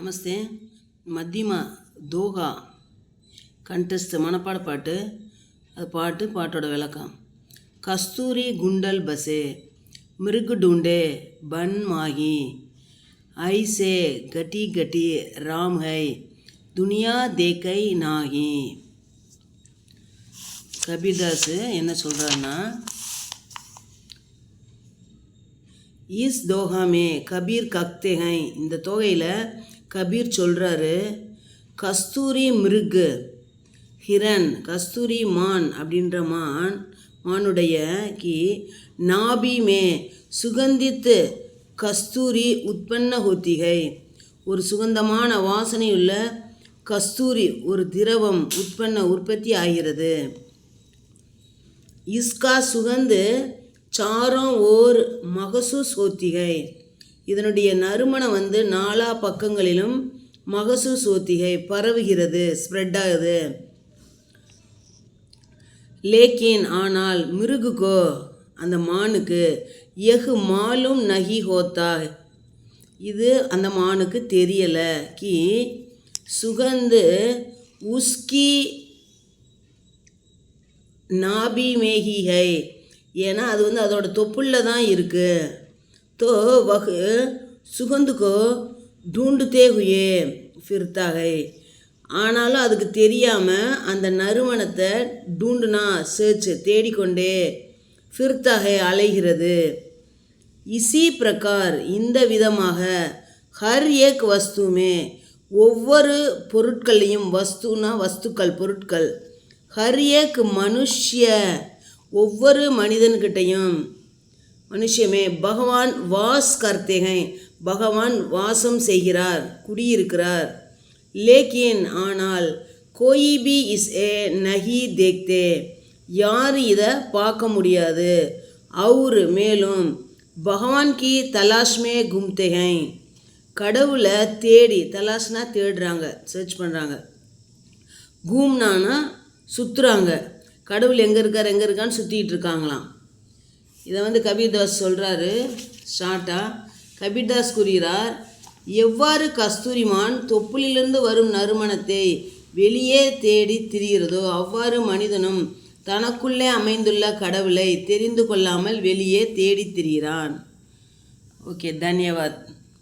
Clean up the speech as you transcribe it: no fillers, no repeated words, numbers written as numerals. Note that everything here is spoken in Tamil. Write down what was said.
நமஸ்தே. மத்தியமா தோஹா கண்டெஸ்ட் மனப்பாட பாட்டு. அது பாட்டோட விளக்கம். கஸ்தூரி குண்டல் பசே மிருகு டூண்டே பன் மாகி ஐசே கட்டி கட்டி ராம் ஹை துனியா தேக்கை நாகி. கபீர்தாஸ் என்ன சொல்கிறாருன்னா, இஸ் தோஹாமே கபீர் கக்தே ஹை, இந்த தொகையில் கபீர் சொல்கிறாரு, கஸ்தூரி மிருகு ஹிரன், கஸ்தூரி மான் அப்படின்ற மானுடைய கி நாபி மே சுகந்தித்து கஸ்தூரி உற்பன்ன ஹோத்திகை, ஒரு சுகந்தமான வாசனையுள்ள கஸ்தூரி ஒரு திரவம் உற்பத்தி ஆகிறது. இஸ்கா சுகந்து சாரோம் ஓர் மகசூஸ் ஹோத்திகை, இதனுடைய நறுமணம் நாலா பக்கங்களிலும் மகசூஸ் ஹோத்திகை பரவுகிறது, ஸ்ப்ரெட் ஆகுது. லேக்கின் ஆனால் மிருகுகோ அந்த மானுக்கு எஹு மாலும் நகி ஹோத்தா, இது அந்த மானுக்கு தெரியலை. கி சுகந்து உஸ்கி நாபி மேகி ஹை, ஏன்னா அது அதோட தொப்புள்ள தான் இருக்குது. तो वह सुगंध को ढूंढते हुए फिरता है, ஆனாலும் அதுக்கு தெரியாமல் அந்த நறுமணத்தை டூண்டுனா சர்ச் தேடிக்கொண்டே ஃபிர்தா ஹை அலைகிறது. இசி பிரகார் இந்த விதமாக ஹர் ஏக் வஸ்துமே ஒவ்வொரு பொருட்களையும், வஸ்துனா வஸ்துக்கள் பொருட்கள், ஹர் ஏக் மனுஷ்ய ஒவ்வொரு மனிதன்கிட்டையும், மனுஷமே பகவான் வாஸ் கர்த்தே ஹை, பகவான் வாசம் செய்கிறார், குடியிருக்கிறார். லேக்கின் ஆனால் கோயி பி இஸ் ஏ நஹி தேக்தே, யார் இதை பார்க்க முடியாது. அவுர் மேலும் பகவான் கி தலாஷ்மே கும்தே ஹை, கடவுளை தேடி, தலாஷ்னா தேடுறாங்க, சர்ச் பண்ணுறாங்க, கூம்னானா சுற்றுறாங்க, கடவுள் எங்கே இருக்கான்னு சுற்றிக்கிட்டு இருக்காங்களாம். இதை கபீர்தாஸ் சொல்கிறாரு ஷார்ட்டாக. கபீர்தாஸ் கூறுகிறார், எவ்வாறு கஸ்தூரிமான் தொப்புளிலிருந்து வரும் நறுமணத்தை வெளியே தேடி திரிகிறதோ அவ்வாறு மனிதனும் தனக்குள்ளே அமைந்துள்ள கடவுளை தெரிந்து கொள்ளாமல் வெளியே தேடி திரிகிறான். ஓகே, தன்யவாத்.